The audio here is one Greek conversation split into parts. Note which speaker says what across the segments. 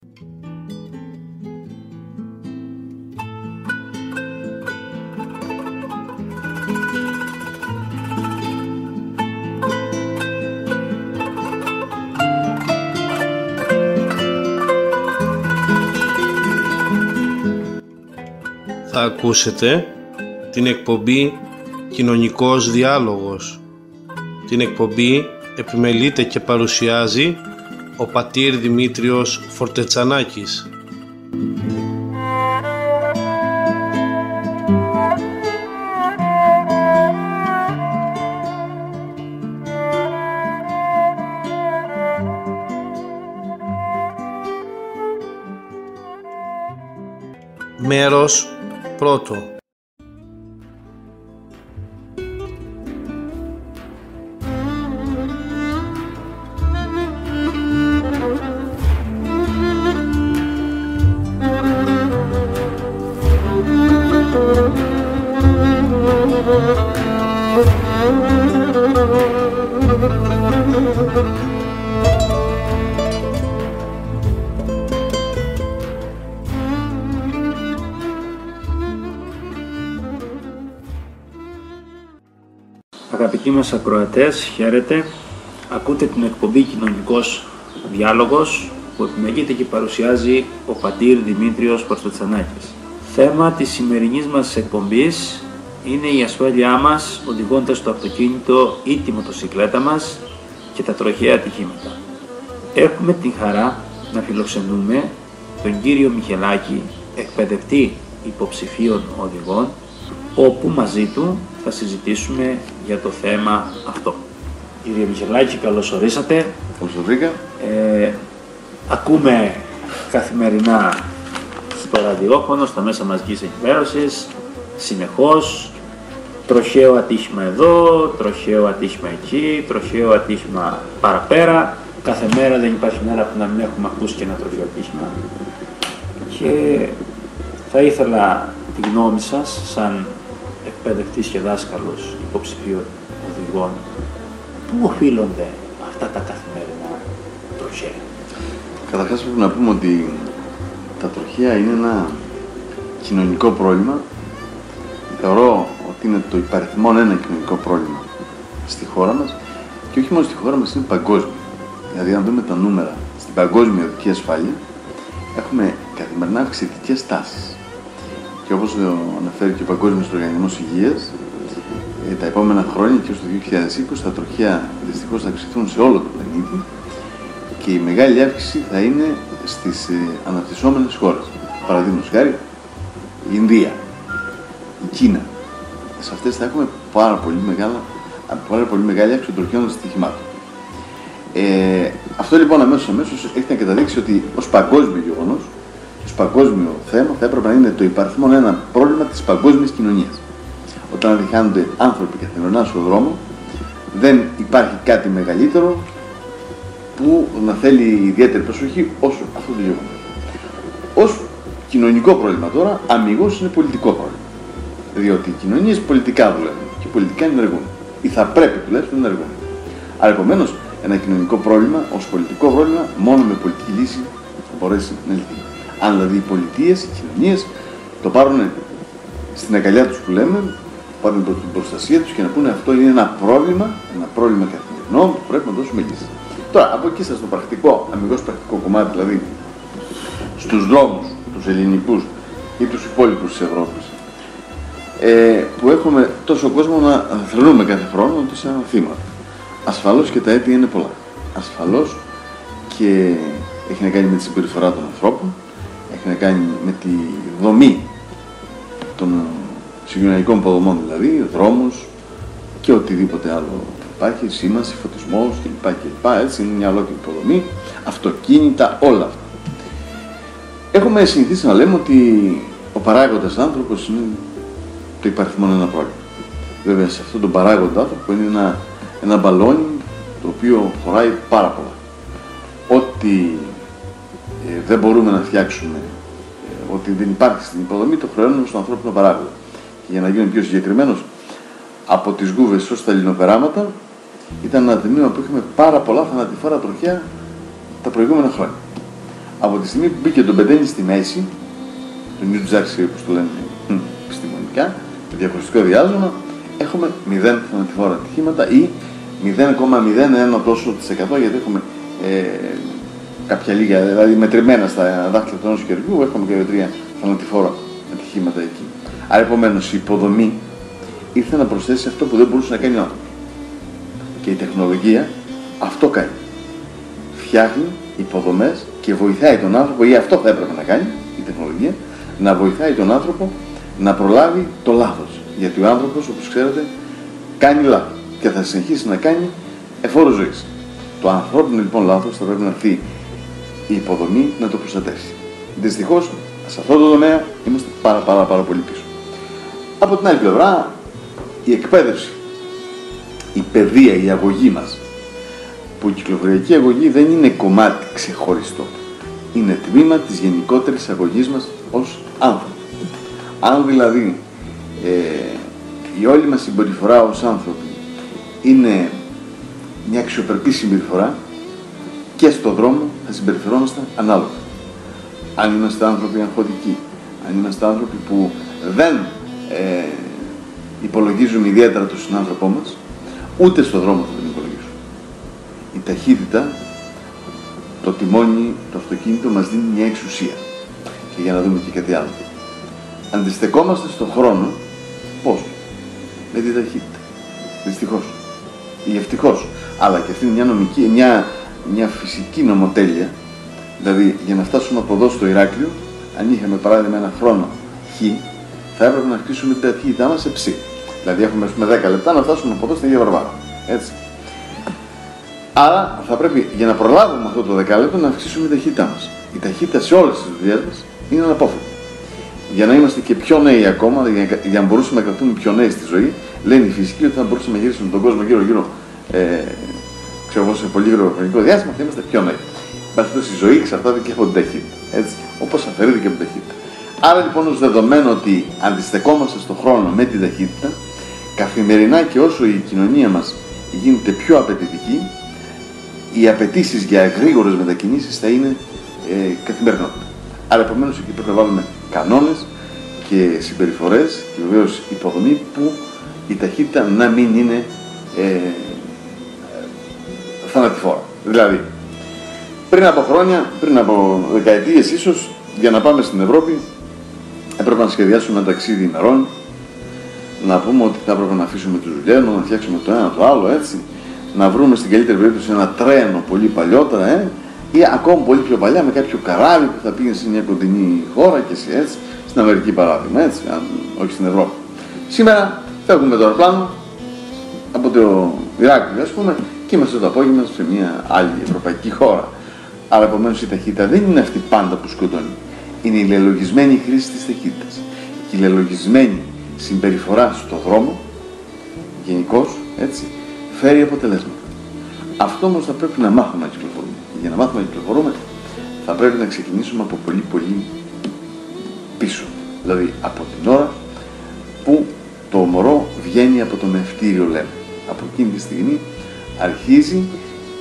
Speaker 1: Θα ακούσετε την εκπομπή «Κοινωνικός Διάλογος». Την εκπομπή επιμελείται και παρουσιάζει ο πατήρ Δημήτριος Φορτετσανάκης. Μέρος πρώτο.
Speaker 2: Αγαπητοί μας ακροατές, χαίρετε. Ακούτε την εκπομπή «Κοινωνικός Διάλογος» που επιμελείται και παρουσιάζει ο πατήρ Δημήτριος Φορτετσανάκης. Θέμα της σημερινής μας εκπομπής είναι η ασφάλειά μας οδηγώντας το αυτοκίνητο ή τη μοτοσυκλέτα μας και τα τροχαία ατυχήματα. Έχουμε την χαρά να φιλοξενούμε τον κύριο Μιχελάκη, εκπαιδευτή υποψηφίων οδηγών, όπου μαζί του θα συζητήσουμε για το θέμα αυτό. Κύριε Μιχελάκη, καλώς ορίσατε.
Speaker 3: Καλώς ορίσατε.
Speaker 2: Ακούμε καθημερινά στο ραδιόφωνο, στα μέσα μαζικής ενημέρωσης, συνεχώς τροχαίο ατύχημα εδώ, τροχαίο ατύχημα εκεί, τροχαίο ατύχημα παραπέρα. Κάθε μέρα δεν υπάρχει μέρα που να μην έχουμε ακούσει και ένα τροχαίο ατύχημα. Και θα ήθελα τη γνώμη σας, σαν εκπαιδευτής και δάσκαλος υποψηφίων οδηγών, πού οφείλονται αυτά τα καθημερινά τροχαία?
Speaker 3: Καταρχάς πρέπει να πούμε ότι τα τροχαία είναι ένα κοινωνικό πρόβλημα. Θεωρώ ότι είναι το υπαριθμόν ένα κοινωνικό πρόβλημα στη χώρα μας και όχι μόνο στη χώρα μας, είναι παγκόσμιο. Δηλαδή, αν δούμε τα νούμερα στην παγκόσμια οδική ασφάλεια, έχουμε καθημερινά αυξητικές τάσεις. Και όπως αναφέρει και ο Παγκόσμιος Οργανισμός Υγείας, τα επόμενα χρόνια και στο 2020 τα τροχαία δυστυχώς θα αυξηθούν σε όλο τον πλανήτη και η μεγάλη αύξηση θα είναι στις αναπτυσσόμενες χώρες. Παραδείγματος χάρη, η Ινδία, η Κίνα. Σε αυτές θα έχουμε πάρα πολύ μεγάλη αύξηση των τροχαίων δυστυχημάτων. Αυτό λοιπόν αμέσως έχει να καταδείξει ότι ως παγκόσμιο γεγονός, ως παγκόσμιο θέμα, θα έπρεπε να είναι το υπαριθμόν ένα πρόβλημα της παγκόσμιας κοινωνίας. Όταν αδειχάνονται άνθρωποι καθημερινά στον δρόμο, δεν υπάρχει κάτι μεγαλύτερο που να θέλει ιδιαίτερη προσοχή όσο αυτό το γεγονός. Ως κοινωνικό πρόβλημα τώρα, αμιγώς είναι πολιτικό πρόβλημα. Διότι οι κοινωνίες πολιτικά δουλεύουν και πολιτικά ενεργούν. Ή θα πρέπει τουλάχιστον να ενεργούν. Άρα, επομένως, ένα κοινωνικό πρόβλημα ως πολιτικό πρόβλημα μόνο με πολιτική λύση θα μπορέσει να λυθεί. Αν δηλαδή οι πολιτείες, οι κοινωνίες το πάρουν στην αγκαλιά τους που λέμε, πάρουν την προστασία τους και να πούνε αυτό είναι ένα πρόβλημα καθημερινό που πρέπει να δώσουμε λύση. Τώρα, από εκεί στο πρακτικό, αμιγώς πρακτικό κομμάτι, δηλαδή στους δρόμους, τους ελληνικούς ή τους υπόλοιπους της Ευρώπης, που έχουμε τόσο κόσμο να θρηνούμε κάθε χρόνο τόσα θύματα. Ασφαλώς και τα αίτια είναι πολλά. Ασφαλώς και έχει να κάνει με τη συμπεριφορά των ανθρώπων, έχει να κάνει με τη δομή των συγκοινωνικών υποδομών, δηλαδή δρόμους και οτιδήποτε άλλο υπάρχει, σήμανση, φωτισμός κλπ. Έτσι είναι μια ολόκληρη υποδομή, αυτοκίνητα, όλα αυτά. Έχουμε συνηθίσει να λέμε ότι ο παράγοντας άνθρωπος είναι το υπαριθμόν ένα πρόβλημα. Βέβαια, σε αυτόν τον παράγοντα άνθρωπο είναι ένα μπαλόνι το οποίο χωράει πάρα πολλά. Ό,τι δεν μπορούμε να φτιάξουμε, ότι δεν υπάρχει στην υποδομή, το χρεώνουμε στον ανθρώπινο παράγοντα. Και για να γίνω πιο συγκεκριμένος, από τις Γούβες ως τα λινοπεράματα ήταν ένα τμήμα που είχαμε πάρα πολλά θανατηφόρα τροχαία τα προηγούμενα χρόνια. Από τη στιγμή που μπήκε το μπετένι στη μέση, το New Jersey, όπως το λένε επιστημονικά, το διαχωριστικό διάστημα, έχουμε 0 θανατηφόρα ατυχήματα ή 0,01 τόσο %, γιατί έχουμε κάποια λίγα, δηλαδή μετρημένα στα δάχτυλα του ενός χεριού, έχουμε και 3 θανατηφόρα ατυχήματα εκεί. Άρα, επομένως, η υποδομή ήρθε να προσθέσει αυτό που δεν μπορούσε να κάνει ο άνθρωπος. Και η τεχνολογία αυτό κάνει. Φτιάχνει υποδομές και βοηθάει τον άνθρωπο, ή αυτό θα έπρεπε να κάνει η τεχνολογία, να βοηθάει τον άνθρωπο να προλάβει το λάθος. Γιατί ο άνθρωπος, όπως ξέρετε, κάνει λάθος και θα συνεχίσει να κάνει εφόρο ζωής. Το ανθρώπινο λοιπόν λάθος θα πρέπει να έρθει η υποδομή να το προστατεύσει. Δυστυχώς, σε αυτό το τομέα είμαστε πάρα πολύ πίσω. Από την άλλη πλευρά, η εκπαίδευση, η παιδεία, η αγωγή μας, που η κυκλοφοριακή αγωγή δεν είναι κομμάτι ξεχωριστό. Είναι τμήμα της γενικότερης αγωγής μας ως άνθρωποι. Αν δηλαδή η όλη μας συμπεριφορά ως άνθρωποι είναι μια αξιοπρεπή συμπεριφορά, και στον δρόμο θα συμπεριφερόμαστε ανάλογα. Αν είμαστε άνθρωποι αγχωτικοί, αν είμαστε άνθρωποι που δεν υπολογίζουμε ιδιαίτερα τον συνάνθρωπό μας, ούτε στον δρόμο θα τον υπολογίζουμε. Η ταχύτητα, το τιμόνι, το αυτοκίνητο μας δίνει μια εξουσία. Και για να δούμε και κάτι άλλο. Αντιστεκόμαστε στον χρόνο, πώς? Με τη ταχύτητα. Δυστυχώς. Ή ευτυχώς. Αλλά και αυτή είναι μια νομική, μια φυσική νομοτέλεια. Δηλαδή, για να φτάσουμε από εδώ στο Ηράκλειο, αν είχαμε παράδειγμα ένα χρόνο χ, θα έπρεπε να αυξήσουμε την ταχύτητά μας σε ψ. Δηλαδή, έχουμε 10 λεπτά να φτάσουμε από εδώ στην ίδια Βαρβάρα. Έτσι. Άρα, θα πρέπει για να προλάβουμε αυτό το 10 λεπτό να αυξήσουμε την ταχύτητά μας. Η ταχύτητα σε όλες τις δουλειές μας είναι αναπόφευκτη. Για να είμαστε και πιο νέοι ακόμα, για να μπορούσαμε να κρατούμε πιο νέοι στη ζωή, λένε οι φυσικοί ότι θα μπορούσαμε να γυρίσουμε τον κόσμο γύρω-γύρω ξέρω εγώ, σε πολύ χρονικό διάστημα, θα είμαστε πιο νέοι. Η ζωή εξαρτάται και από την ταχύτητα. Έτσι, όπως αφαιρείται και από την ταχύτητα. Άρα λοιπόν, ως δεδομένο ότι αντιστεκόμαστε στον χρόνο με την ταχύτητα, καθημερινά και όσο η κοινωνία μας γίνεται πιο απαιτητική, οι απαιτήσεις για γρήγορες μετακινήσεις θα είναι καθημερινότητα. Άρα επομένως εκεί πρέπει να βάλουμε κανόνες και συμπεριφορές και βεβαίως υποδομή που η ταχύτητα να μην είναι θανατηφόρα. Δηλαδή, πριν από χρόνια, πριν από δεκαετίες ίσως, για να πάμε στην Ευρώπη, έπρεπε να σχεδιάσουμε ένα ταξίδι ημερών, να πούμε ότι θα έπρεπε να αφήσουμε τους δουλειές, να φτιάξουμε το ένα το άλλο, έτσι, να βρούμε στην καλύτερη περίπτωση ένα τρένο πολύ παλιότερα, ή ακόμα πολύ πιο παλιά με κάποιο καράβι που θα πήγαινε σε μια κοντινή χώρα και έτσι, στην Αμερική παράδειγμα, έτσι, αν όχι στην Ευρώπη. Σήμερα φεύγουμε το αεροπλάνο από το Ηράκλειο, ας πούμε, και είμαστε το απόγευμα σε μια άλλη ευρωπαϊκή χώρα. Άρα, επομένως, η ταχύτητα δεν είναι αυτή πάντα που σκοτώνει. Είναι η λελογισμένη χρήση της ταχύτητας. Και η λελογισμένη συμπεριφορά στον δρόμο, γενικώς, έτσι, φέρει αποτελέσματα. Αυτό όμως θα πρέπει να μάθουμε να κυκλοφορούμε. Και για να μάθουμε να κυκλοφορούμε, θα πρέπει να ξεκινήσουμε από πολύ πίσω. Δηλαδή, από την ώρα που το μωρό βγαίνει από το μευτήριο, λέμε. Από εκείνη τη στιγμή αρχίζει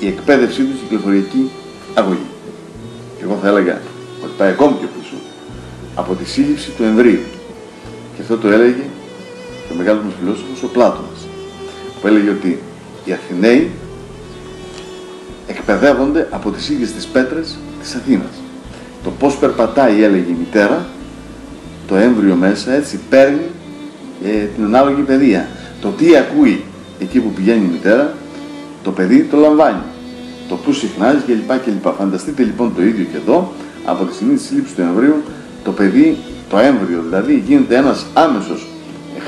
Speaker 3: η εκπαίδευσή του κυκλοφοριακή αγωγή. Και εγώ θα έλεγα ότι πάει ακόμη πιο πίσω, από τη σύλληψη του εμβρίου. Και αυτό το έλεγε και ο μεγάλος μας φιλόσοφος ο Πλάτωνας, που έλεγε ότι οι Αθηναίοι εκπαιδεύονται από τις ίδιες τις πέτρες της Αθήνας. Το πώς περπατάει, έλεγε η μητέρα, το έμβριο μέσα, έτσι, παίρνει την ανάλογη παιδεία. Το τι ακούει εκεί που πηγαίνει η μητέρα, το παιδί το λαμβάνει. Το που συχνάζει κλπ. Φανταστείτε λοιπόν το ίδιο και εδώ, από τη στιγμή της σύλληψης του εμβρίου, το παιδί, το έμβριο δηλαδή, γίνεται ένας άμεσος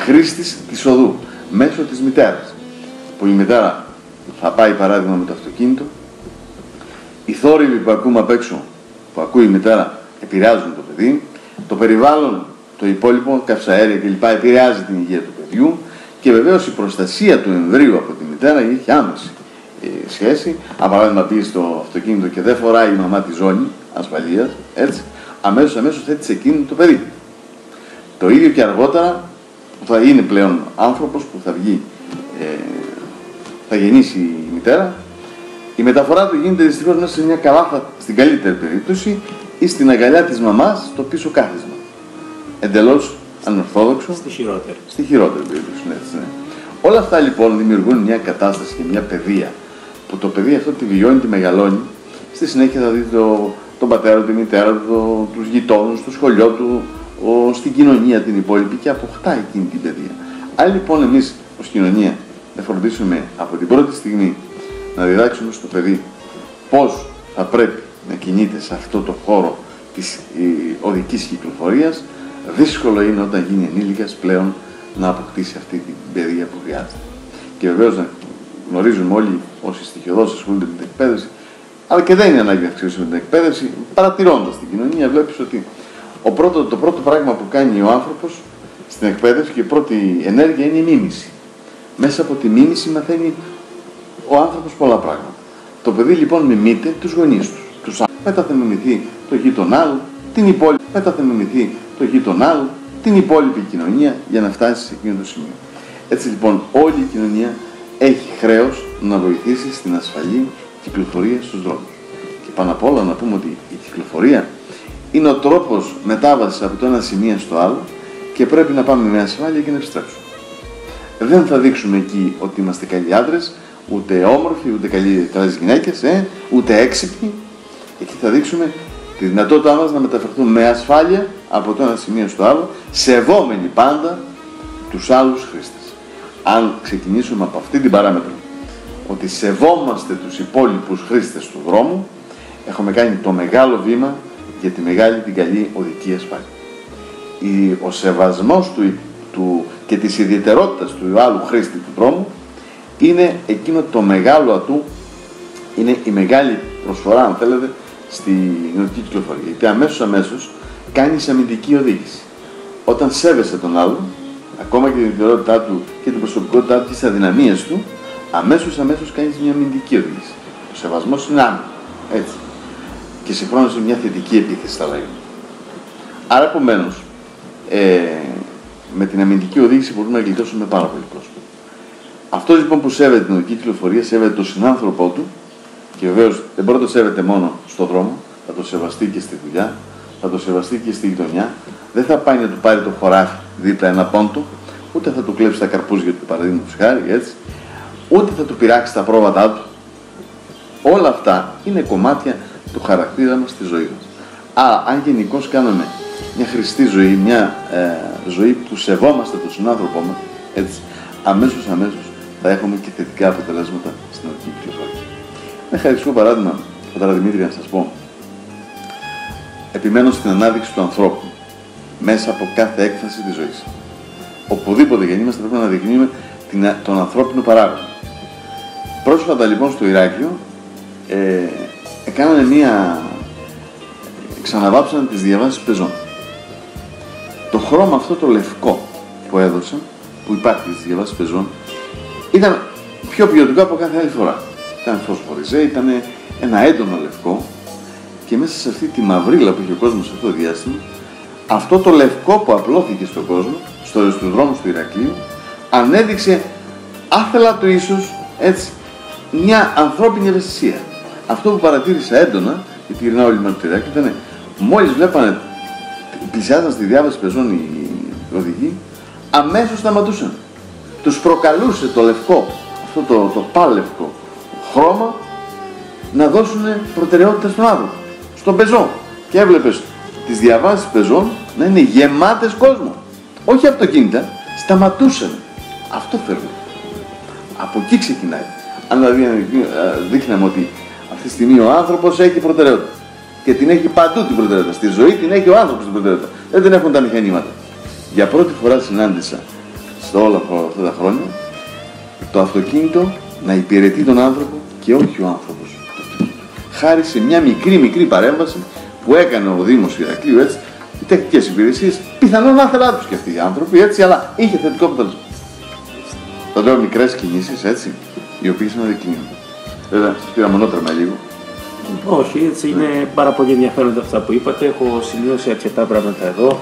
Speaker 3: χρήστης της οδού, μέσω της μητέρας. Που η μητέρα θα πάει παράδειγμα με το αυτοκίνητο, οι θόρυβοι που ακούμε απ' έξω, που ακούει η μητέρα, επηρεάζουν το παιδί, το περιβάλλον, το υπόλοιπο, καυσαέρια κλπ. Επηρεάζει την υγεία του παιδιού και βεβαίως η προστασία του εμβρίου από τη μητέρα έχει άμεση σχέση. Αν παράδειγμα πει στο αυτοκίνητο και δεν φοράει η μαμά τη ζώνη ασφαλείας, έτσι, αμέσως θέτει σε εκείνη το παιδί. Το ίδιο και αργότερα που θα είναι πλέον άνθρωπος που θα βγει, θα γεννήσει η μητέρα, η μεταφορά του γίνεται δυστυχώς μέσα σε μια καλάθα, στην καλύτερη περίπτωση, ή στην αγκαλιά της μαμάς στο πίσω κάθισμα. Εντελώς ανορθόδοξο. Στη χειρότερη περίπτωση, ναι. Όλα αυτά λοιπόν δημιουργούν μια κατάσταση και μια παιδεία που το παιδί αυτό τη βιώνει, τη μεγαλώνει. Στη συνέχεια θα δει τον πατέρα του, τη μητέρα του, τους γειτόνους, το σχολείο του, στην κοινωνία την υπόλοιπη και αποκτά εκείνη την παιδεία. Αν λοιπόν εμείς ως κοινωνία να φροντίσουμε από την πρώτη στιγμή να διδάξουμε στο παιδί πώς θα πρέπει να κινείται σε αυτό το χώρο της οδικής κυκλοφορίας, δύσκολο είναι όταν γίνει ενήλικας πλέον να αποκτήσει αυτή την παιδεία που χρειάζεται. Και βεβαίως να γνωρίζουμε όλοι όσοι στοιχειοδός ασχολούνται με την εκπαίδευση, αλλά και δεν είναι ανάγκη να αξιώσουμε την εκπαίδευση, παρατηρώντας την κοινωνία, βλέπεις ότι το πρώτο πράγμα που κάνει ο άνθρωπος στην εκπαίδευση και η πρώτη ενέργεια είναι η μίμηση. Μέσα από τη μίμηση μαθαίνει ο άνθρωπος πολλά πράγματα. Το παιδί λοιπόν μιμείται τους γονείς του. Μετά θα μιμηθεί το γείτονά του, την υπόλοιπη. Μετά θα μιμηθεί το γείτονά του, την υπόλοιπη κοινωνία για να φτάσει σε εκείνο το σημείο. Έτσι λοιπόν όλη η κοινωνία έχει χρέος να βοηθήσει στην ασφαλή κυκλοφορία στους δρόμους. Και πάνω απ' όλα να πούμε ότι η κυκλοφορία είναι ο τρόπος μετάβασης από το ένα σημείο στο άλλο και πρέπει να πάμε με ασφάλεια και να επιστρέψουμε. Δεν θα δείξουμε εκεί ότι είμαστε καλοί άντρες, ούτε όμορφοι, ούτε καλές γυναίκες, ούτε έξυπνοι. Εκεί θα δείξουμε τη δυνατότητά μας να μεταφερθούμε με ασφάλεια από το ένα σημείο στο άλλο, σεβόμενοι πάντα τους άλλους χρήστες. Αν ξεκινήσουμε από αυτή την παράμετρο, ότι σεβόμαστε τους υπόλοιπους χρήστες του δρόμου, έχουμε κάνει το μεγάλο βήμα για τη μεγάλη την καλή οδική ασφάλεια. Ο σεβασμός του και της ιδιαιτερότητας του άλλου χρήστη του δρόμου είναι εκείνο το μεγάλο ατού, είναι η μεγάλη προσφορά, αν θέλετε, στην οδική κυκλοφορία. Γιατί αμέσως κάνεις αμυντική οδήγηση. Όταν σέβεσαι τον άλλον, ακόμα και την ιδιαιτερότητά του και την προσωπικότητά του και τις αδυναμίες του, αμέσως κάνεις μια αμυντική οδήγηση. Ο σεβασμός είναι άμυνα. Έτσι. Και συγχρόνως είναι μια θετική επίθεση θα λέγαμε. Άρα επομένως, με την αμυντική οδήγηση μπορούμε να γλιτώσουμε πάρα πολύ κόσμο. Αυτό λοιπόν που σέβεται την οδική κυκλοφορία, σέβεται τον συνάνθρωπό του και βεβαίως δεν μπορεί να το σέβεται μόνο στον δρόμο, θα το σεβαστεί και στη δουλειά, θα το σεβαστεί και στη γειτονιά. Δεν θα πάει να του πάρει το χωράφι δίπλα ένα πόντο, ούτε θα του κλέψει τα καρπούζια του παραδείγματος χάρη, έτσι, ούτε θα του πειράξει τα πρόβατά του. Όλα αυτά είναι κομμάτια του χαρακτήρα μας στη ζωή μας. Άρα, αν γενικώς κάναμε μια χρηστή ζωή, μια ζωή που σεβόμαστε τον συνάνθρωπό μας, έτσι, αμέσως θα έχουμε και θετικά αποτελέσματα στην οδική κυκλοφορία. Ένα χαριστικό παράδειγμα, πατέρα Δημήτρη, να σας πω. Επιμένω στην ανάδειξη του ανθρώπου μέσα από κάθε έκφραση της ζωής. Οπουδήποτε γεννήμαστε πρέπει να αναδεικνύουμε τον ανθρώπινο παράγοντα. Πρόσφατα λοιπόν στο Ηράκλειο ξαναβάψαν τις διαβάσεις πεζών. Το χρώμα αυτό το λευκό που έδωσαν, που υπάρχει στις διαβάσεις πεζών, ήταν πιο ποιοτικό από κάθε άλλη φορά. Ήταν φωσφοριζέ, ήταν ένα έντονο λευκό και μέσα σε αυτή τη μαυρίλα που είχε ο κόσμος σε αυτό το διάστημα, αυτό το λευκό που απλώθηκε στον κόσμο, στους δρόμους του Ηρακλείου, ανέδειξε άθελα του ίσως, έτσι, μια ανθρώπινη ευαισθησία. Αυτό που παρατήρησα έντονα, γιατί γυρνάω όλη μέρα του Ηράκλειο, ήταν μόλις βλέπανε, πλησιάζαν στη διάβαση πεζών οι οδηγοί, αμέσως σταματούσαν. Τους προκαλούσε το λευκό, αυτό το πάλευκο χρώμα, να δώσουν προτεραιότητα στον άνθρωπο, στον πεζό. Και έβλεπες τις διαβάσεις πεζών να είναι γεμάτες κόσμο. Όχι αυτοκίνητα, σταματούσαν. Αυτό θέλουν. Από εκεί ξεκινάει. Αν δηλαδή δείχναμε ότι αυτή τη στιγμή ο άνθρωπος έχει προτεραιότητα. Και την έχει παντού την προτεραιότητα. Στη ζωή την έχει ο άνθρωπος την προτεραιότητα. Δεν την έχουν τα μηχανήματα. Για πρώτη φορά συνάντησα σε όλα αυτά τα χρόνια το αυτοκίνητο να υπηρετεί τον άνθρωπο και όχι ο άνθρωπος. Χάρη σε μια μικρή παρέμβαση που έκανε ο Δήμος Ηρακλείου, έτσι, οι τεχνικές υπηρεσίες, πιθανόν να ήθελαν τους και αυτοί οι άνθρωποι, έτσι, αλλά είχε θετικό αποτέλεσμα. Θα λέω μικρές κινήσεις, έτσι, οι οποίες να δεικνύουν. Βέβαια, σας πήρα μονότρεμα λίγο.
Speaker 2: Όχι, έτσι είναι πάρα πολύ ενδιαφέροντα αυτά που είπατε. Έχω σημειώσει αρκετά πράγματα εδώ.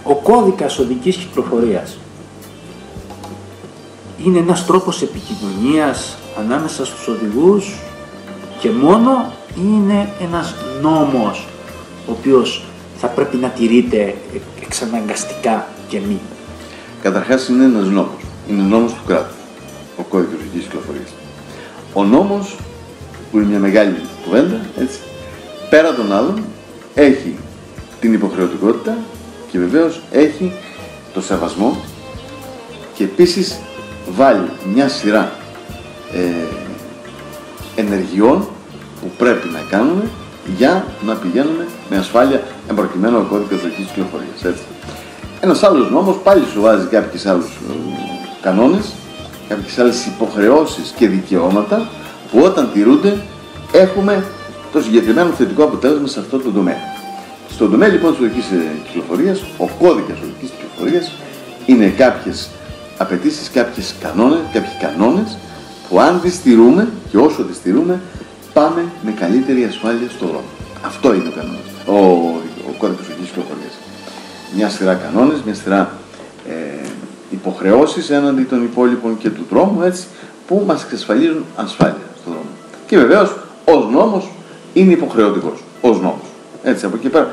Speaker 2: Ο κώδικας οδικής κυκλοφορίας είναι ένας τρόπος επικοινωνίας ανάμεσα στους οδηγούς και μόνο, ή είναι ένας νόμος ο οποίος θα πρέπει να τηρείται εξαναγκαστικά και μη?
Speaker 3: Καταρχάς είναι ένας νόμος. Είναι νόμος του κράτους, ο κώδικας οδικής κυκλοφορίας. Ο νόμος, που είναι μια μεγάλη κουβέντα, έτσι, πέρα των άλλων, έχει την υποχρεωτικότητα και βεβαίως έχει το σεβασμό και επίσης βάλει μια σειρά ενεργειών που πρέπει να κάνουμε για να πηγαίνουμε με ασφάλεια, εμπροκειμένου ο κώδικας οδικής κυκλοφορίας. Έτσι. Ένας άλλος νόμος πάλι σου βάζει κάποιους άλλους κανόνες, κάποιες άλλες υποχρεώσεις και δικαιώματα που όταν τηρούνται έχουμε το συγκεκριμένο θετικό αποτέλεσμα σε αυτό το τομέα. Στον τομέα λοιπόν της οδικής κυκλοφορίας, ο κώδικας οδικής κυκλοφορίας είναι κάποιες απαιτήσεις, κάποιοι κανόνες που αν τις στηρούμε και όσο τις στηρούμε πάμε με καλύτερη ασφάλεια στον δρόμο. Αυτό είναι ο κανόνας, ο κώδικας οδικής κυκλοφορίας. Μια σειρά κανόνες, μια σειρά υποχρεώσεις έναντι των υπόλοιπων και του δρόμου, έτσι, που μας εξασφαλίζουν ασφάλεια στον δρόμο. Και βεβαίως, ως νόμος είναι υποχρεωτικός, ως νόμος. Έτσι, από εκεί πέρα,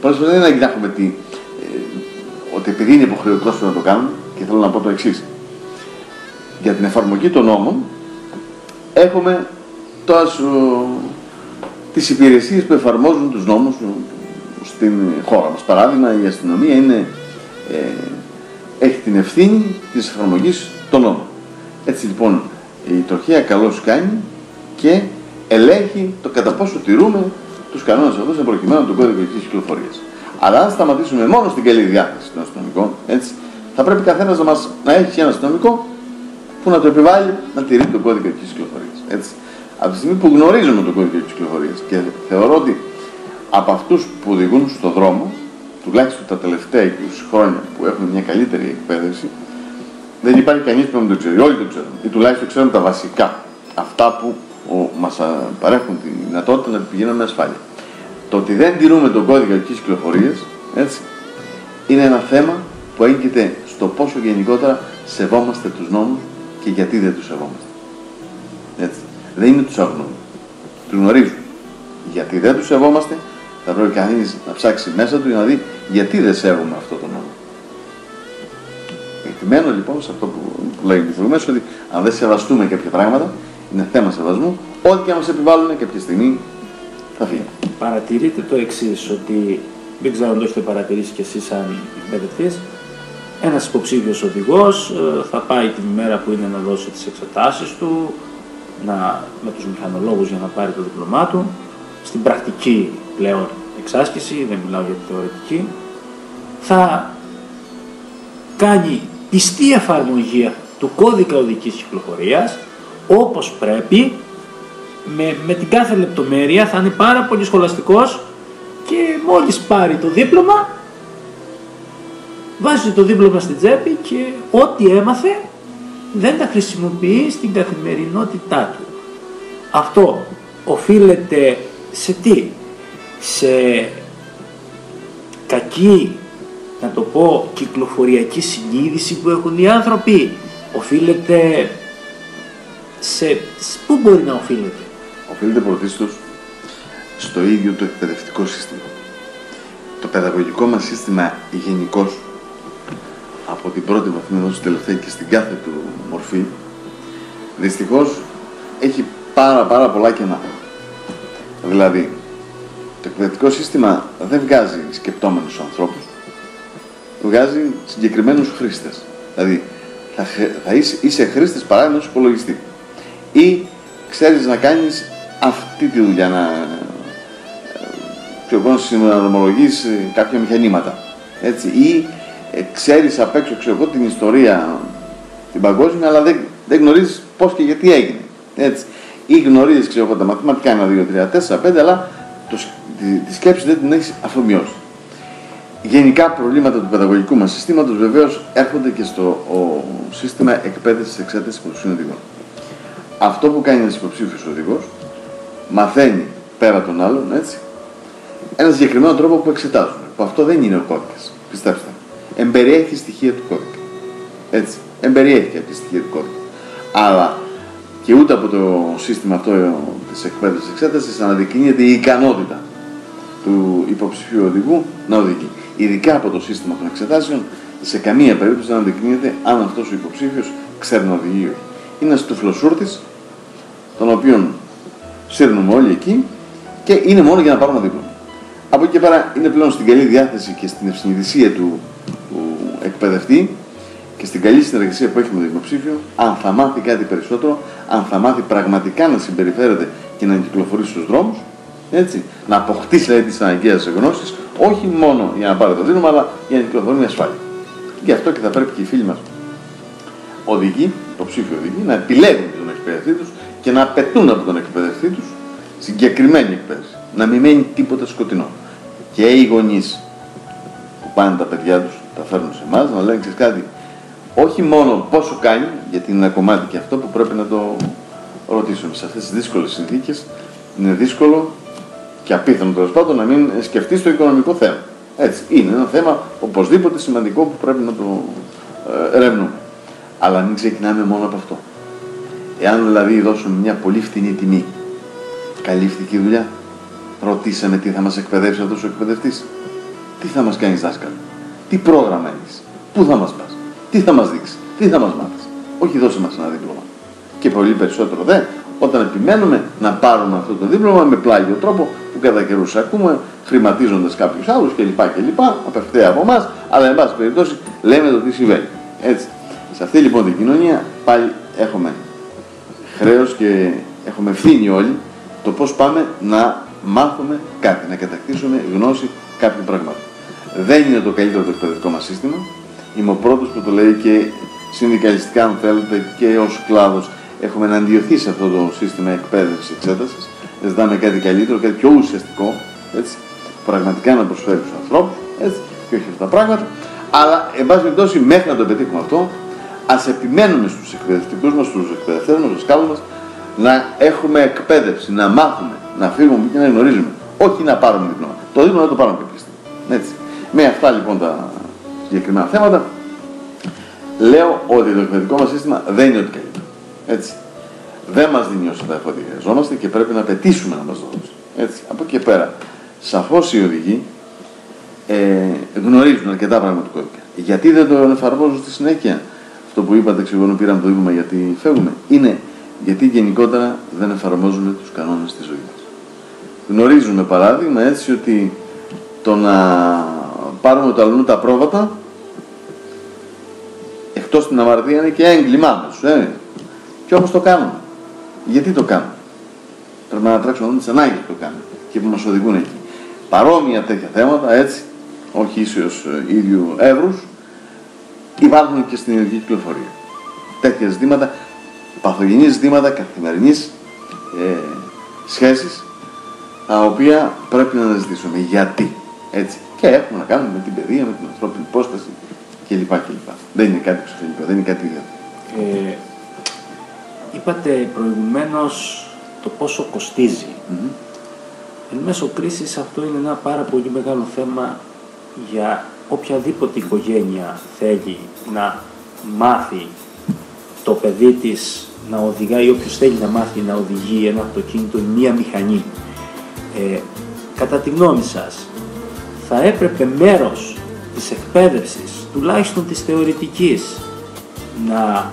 Speaker 3: πολλές φορές δεν αγγιάχουμε ότι επειδή είναι υποχρεωτικός πρέπει να το κάνουμε, και θέλω να πω το εξής. Για την εφαρμογή των νόμων έχουμε τις υπηρεσίες που εφαρμόζουν τους νόμους στην χώρα μας. Παράδειγμα, η αστυνομία έχει την ευθύνη της εφαρμογής των νόμων. Έτσι λοιπόν η τροχέα καλώς κάνει και ελέγχει το κατά πόσο τηρούμε τους κανόνες αυτούς προκειμένου τον κώδικα οδικής κυκλοφορίας. Αλλά αν σταματήσουμε μόνο στην καλή διάθεση των αστυνομικών, έτσι, θα πρέπει καθένας να έχει ένα αστυνομικό που να το επιβάλλει να τηρεί τον κώδικα οδικής κυκλοφορίας. Έτσι. Από τη στιγμή που γνωρίζουμε τον κώδικα οδικής κυκλοφορίας και θεωρώ ότι από αυτούς που οδηγούν στον δρόμο, τουλάχιστον τα τελευταία 20 χρόνια που έχουν μια καλύτερη εκπαίδευση, δεν υπάρχει κανείς που να το ξέρει. Όλοι το ξέρουν. Ή τουλάχιστον ξέρουν τα βασικά. Αυτά που μας παρέχουν τη δυνατότητα να πηγαίνουμε με ασφάλεια. Το ότι δεν τηρούμε τον κώδικα οδικής κυκλοφορίας, έτσι, είναι ένα θέμα που έγκυται στο πόσο γενικότερα σεβόμαστε τους νόμους και γιατί δεν τους σεβόμαστε. Έτσι. Δεν είναι τους αγνοούμε. Τους γνωρίζουμε. Γιατί δεν τους σεβόμαστε, θα πρέπει κανείς να ψάξει μέσα του για να δει γιατί δεν σέβομαι αυτό το νόμο. Επιμένω λοιπόν σε αυτό που λέγεται προηγουμένως, ότι αν δεν σεβαστούμε κάποια πράγματα, είναι θέμα σεβασμού, ό,τι και αν μας επιβάλλουν κάποια στιγμή θα φύγει.
Speaker 2: Παρατηρείτε το εξής, ότι δεν ξέρω αν το έχετε παρατηρήσει κι εσείς σαν εκπαιδευτής, ένας υποψήφιος οδηγός θα πάει την ημέρα που είναι να δώσει τις εξετάσεις του, με τους μηχανολόγους για να πάρει το δίπλωμά του, στην πρακτική πλέον εξάσκηση, δεν μιλάω για τη θεωρητική, θα κάνει πιστή εφαρμογή του κώδικα οδικής κυκλοφορίας όπως πρέπει, με την κάθε λεπτομέρεια, θα είναι πάρα πολύ σχολαστικός και μόλις πάρει το δίπλωμα βάζει το δίπλωμα στην τσέπη και ό,τι έμαθε δεν τα χρησιμοποιεί στην καθημερινότητά του. Αυτό οφείλεται σε τι? Σε κακή, να το πω, κυκλοφοριακή συνείδηση που έχουν οι άνθρωποι? Οφείλεται πού μπορεί να οφείλεται?
Speaker 3: Οφείλεται πρωτίστως στο ίδιο το εκπαιδευτικό σύστημα. Το παιδαγωγικό μας σύστημα γενικώς, από την πρώτη βαθμίδα έως την τελευταία και στην κάθε του μορφή, δυστυχώς έχει πάρα πολλά κενά. Δηλαδή, το εκπαιδευτικό σύστημα δεν βγάζει σκεπτόμενους ανθρώπους, βγάζει συγκεκριμένους χρήστες. Δηλαδή, θα είσαι χρήστης παράδειγμα ενός υπολογιστή ή ξέρεις να κάνεις αυτή τη δουλειά, να συναρμολογείς κάποια μηχανήματα, έτσι, ή ξέρεις απ' έξω την ιστορία την παγκόσμια, αλλά δεν γνωρίζεις πώς και γιατί έγινε, έτσι, ή γνωρίζεις τα μαθηματικά 1, 2, 3, 4, 5, αλλά τη σκέψη δεν την έχεις αφομοιώσει. Γενικά προβλήματα του παιδαγωγικού μας συστήματος βεβαίως έρχονται και στο σύστημα εκπαίδευσης εξέτασης υποψηφίων οδηγών. Αυτό που κάνει ένας υποψήφιος οδηγός, μαθαίνει πέρα των άλλων, έτσι, ένα συγκεκριμένο τρόπο που εξετάζουν. Που αυτό δεν είναι ο κώδικας, πιστέψτε. Εμπεριέχει στοιχεία του κώδικα. Έτσι, εμπεριέχει κάποια στοιχεία του κώδικα. Αλλά και ούτε από το σύστημα αυτό της εκπαίδευσης εξέτασης αναδεικνύεται η ικανότητα του υποψηφίου οδηγού να οδηγεί. Ειδικά από το σύστημα των εξετάσεων, σε καμία περίπτωση δεν αναδεικνύεται αν αυτός ο υποψήφιος ξέρει να οδηγεί ή όχι. Είναι ένας τουφλοσούρτης, τον οποίον σύρνουμε όλοι εκεί και είναι μόνο για να πάρουμε δίπλωμα. Από εκεί και πέρα είναι πλέον στην καλή διάθεση και στην ευσυνειδησία του εκπαιδευτή και στην καλή συνεργασία που έχει με τον υποψήφιο, αν θα μάθει κάτι περισσότερο, αν θα μάθει πραγματικά να συμπεριφέρεται και να κυκλοφορεί στους δρόμους, έτσι, να αποκτήσει δηλαδή τις αναγκαίες γνώσεις, όχι μόνο για να πάρει το δίπλωμα, αλλά για να κυκλοφορεί με ασφάλεια. Γι' αυτό και θα πρέπει και οι φίλοι μας οδηγοί, υποψήφιοι οδηγοί, να επιλέγουν τον εκπαιδευτή τους και να απαιτούν από τον εκπαιδευτή τους συγκεκριμένη εκπαίδευση. Να μην μένει τίποτα σκοτεινό. Και οι γονείς που πάνε τα παιδιά τους, τα φέρνουν σε εμάς, να λένε ξέρεις κάτι, όχι μόνο πόσο κάνει, γιατί είναι ένα κομμάτι και αυτό που πρέπει να το ρωτήσουμε. Σε αυτές τις δύσκολες συνθήκες είναι δύσκολο και απίθανο τέλος πάντων να μην σκεφτείς το οικονομικό θέμα. Έτσι, είναι ένα θέμα οπωσδήποτε σημαντικό που πρέπει να το ερευνούμε. Αλλά μην ξεκινάμε μόνο από αυτό. Εάν δηλαδή δώσουμε μια πολύ φτηνή τιμή, καλύφθηκε η δουλειά, ρωτήσαμε τι θα μας εκπαιδεύσει αυτός ο εκπαιδευτής, τι θα μας κάνεις δάσκαλο, τι πρόγραμμα έχεις, πού θα μας πας, τι θα μας δείξει, τι θα μας μάθεις. Όχι δώσε μας ένα δίπλωμα. Και πολύ περισσότερο δε, όταν επιμένουμε να πάρουμε αυτό το δίπλωμα με πλάγιο τρόπο που κατά καιρούς ακούμε, χρηματίζοντας κάποιους άλλους κλπ. Απευθεία από εμάς, αλλά εν πάση περιπτώσει λέμε το τι συμβαίνει. Έτσι. Σε αυτή λοιπόν την κοινωνία πάλι έχουμε χρέος και έχουμε ευθύνη όλοι το πώς πάμε να μάθουμε κάτι, να κατακτήσουμε γνώση κάποιου πράγματος. Δεν είναι το καλύτερο το εκπαιδευτικό μας σύστημα. Είμαι ο πρώτος που το λέει και συνδικαλιστικά, αν θέλετε, και ως κλάδος έχουμε εναντιωθεί σε αυτό το σύστημα εκπαίδευσης εξέτασης. Ζητάμε κάτι καλύτερο, κάτι πιο ουσιαστικό, έτσι, πραγματικά να προσφέρει στους ανθρώπους, έτσι, και όχι αυτά τα πράγματα. Αλλά, εν πάση περιπτώσει, μέχρι να το πετύχουμε αυτό, ας επιμένουμε στους εκπαιδευτικούς μας, στους εκπαιδευτές μας, στους κάλους μας, να έχουμε εκπαίδευση, να μάθουμε, να φύγουμε και να γνωρίζουμε. Όχι να πάρουμε δίπλωμα. Το δίπλωμα να το πάρουμε και έτσι. Με αυτά λοιπόν τα συγκεκριμένα θέματα, λέω ότι το εκπαιδευτικό μας σύστημα δεν είναι ό,τι καλύτερο. Έτσι. Δεν μας δίνει όσο τα εφόδια χρειαζόμαστε και πρέπει να απαιτήσουμε να μας δώσει. Έτσι. Από εκεί και πέρα, σαφώς οι οδηγοί γνωρίζουν αρκετά πράγματα του κώδικα. Γιατί δεν το εφαρμόζουν στη συνέχεια? Αυτό που είπατε, εξηγώνω, πήραμε το δίπλωμα γιατί φεύγουμε. Είναι γιατί γενικότερα δεν εφαρμόζουμε τους κανόνες της ζωής μας. Γνωρίζουμε παράδειγμα έτσι ότι το να πάρουμε το αλλού τα πρόβατα εκτός την αμαρτία είναι και έγκλημά μας. Και όμως το κάνουμε. Γιατί το κάνουμε? Πρέπει να ανατρέξουμε να δούμε τις ανάγκες που το κάνουμε και που μας οδηγούν εκεί. Παρόμοια τέτοια θέματα, έτσι, όχι ίσως ίδιου εύρους, υπάρχουν και στην ιδιωτική κυκλοφορία. Τέτοια ζητήματα, παθογενή ζητήματα καθημερινής σχέσης, τα οποία πρέπει να αναζητήσουμε. Γιατί? Έτσι. Και έχουμε να κάνουμε με την παιδεία, με την ανθρώπινη υπόσταση κλπ. Δεν είναι κάτι ψυχολογικό, δεν είναι κάτι ιδιαίτερο.
Speaker 2: Είπατε προηγουμένως το πόσο κοστίζει. Εν μέσω κρίσης αυτό είναι ένα πάρα πολύ μεγάλο θέμα για οποιαδήποτε οικογένεια θέλει να μάθει το παιδί της να οδηγάει, όποιος θέλει να μάθει να οδηγεί ένα αυτοκίνητο ή μία μηχανή. Κατά τη γνώμη σας, θα έπρεπε μέρος της εκπαίδευσης, τουλάχιστον της θεωρητικής, να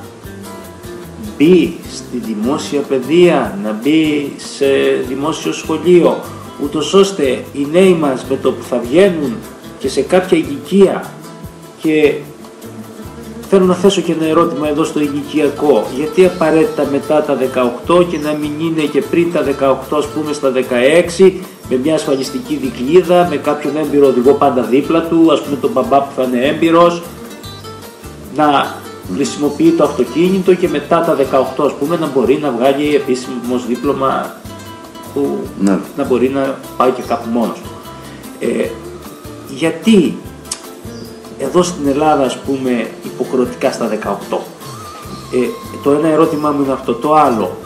Speaker 2: μπει στη δημόσια παιδεία, να μπει σε δημόσιο σχολείο, ούτως ώστε οι νέοι μας με το που θα βγαίνουν και σε κάποια ηλικία, και θέλω να θέσω και ένα ερώτημα εδώ στο ηλικιακό, γιατί απαραίτητα μετά τα 18 και να μην είναι και πριν τα 18, ας πούμε στα 16, με μια ασφαλιστική δικλείδα, με κάποιον έμπειρο οδηγό πάντα δίπλα του, ας πούμε τον μπαμπά που θα είναι έμπειρος, να χρησιμοποιεί το αυτοκίνητο και μετά τα 18, ας πούμε, να μπορεί να βγάλει επίσημο δίπλωμα που να μπορεί να πάει και κάπου μόνος του. Γιατί εδώ στην Ελλάδα, ας πούμε, υποχρεωτικά στα 18. Το ένα ερώτημά μου είναι αυτό. Το άλλο,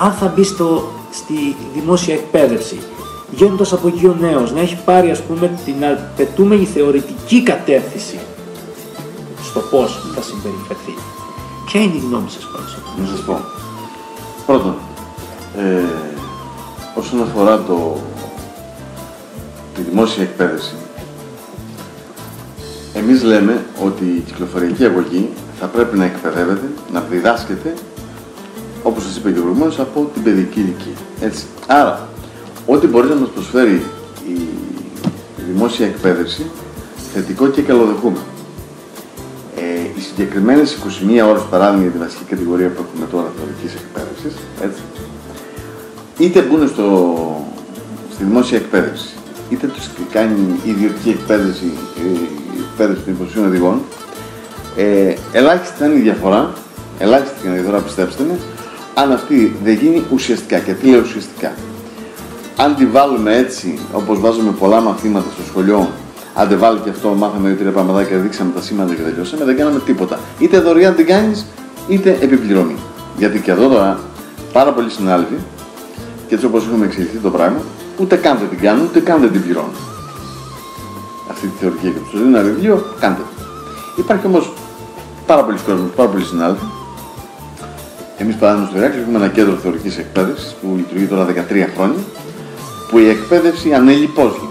Speaker 2: αν θα μπει στη δημόσια εκπαίδευση, βγαίνοντας από εκεί ο νέος, να έχει πάρει, ας πούμε, την απαιτούμενη θεωρητική κατεύθυνση στο πώς θα συμπεριφερθεί. Ποια είναι η γνώμη σας πάνω σε αυτό?
Speaker 3: Να σας πω. Πρώτον, όσον αφορά τη δημόσια εκπαίδευση, εμείς λέμε ότι η κυκλοφοριακή αγωγή θα πρέπει να εκπαιδεύεται, να διδάσκεται, όπως σας είπα και προηγουμένως, από την παιδική ηλικία. Έτσι. Άρα, ό,τι μπορεί να μας προσφέρει η δημόσια εκπαίδευση, θετικό και καλοδεχούμενο. Οι συγκεκριμένες 21 ώρες, παράδειγμα, για τη βασική κατηγορία που έχουμε τώρα θεωρητικής εκπαίδευσης, έτσι, είτε μπουν στη δημόσια εκπαίδευση, είτε τους κάνει η ιδιωτική εκπαίδευση, η εκπαίδευση των υποψηφίων οδηγών, ελάχιστη θα είναι η διαφορά, πιστέψτε με, αν αυτή δεν γίνει ουσιαστικά. Και τι λέω ουσιαστικά? Αν τη βάλουμε έτσι, όπως βάζουμε πολλά μαθήματα στο σχολείο, αν δεν βάλει και αυτό, μάθαμε 2-3 πραγματάκια, δείξαμε τα σήματα και τελειώσαμε, δεν κάναμε τίποτα. Είτε δωρεάν την κάνεις, είτε επιπληρωμή. Γιατί και εδώ τώρα πάρα πολλοί συνάδελφοι, και έτσι όπως έχουμε εξελιχθεί το πράγμα, ούτε καν δεν την κάνουν, ούτε καν δεν την πληρώνουν. Αυτή τη θεωρητική εκπαίδευση. Σου δίνει ένα βιβλίο, κάντε το. Υπάρχει όμως πάρα πολλοί κόσμοι, πάρα πολλοί συνάδελφοι. Εμείς παράδειγμα στο Ηράκλειο έχουμε ένα κέντρο θεωρητικής εκπαίδευσης που λειτουργεί τώρα 13 χρόνια, που η εκπαίδευση ανέλει πώς γίνεται.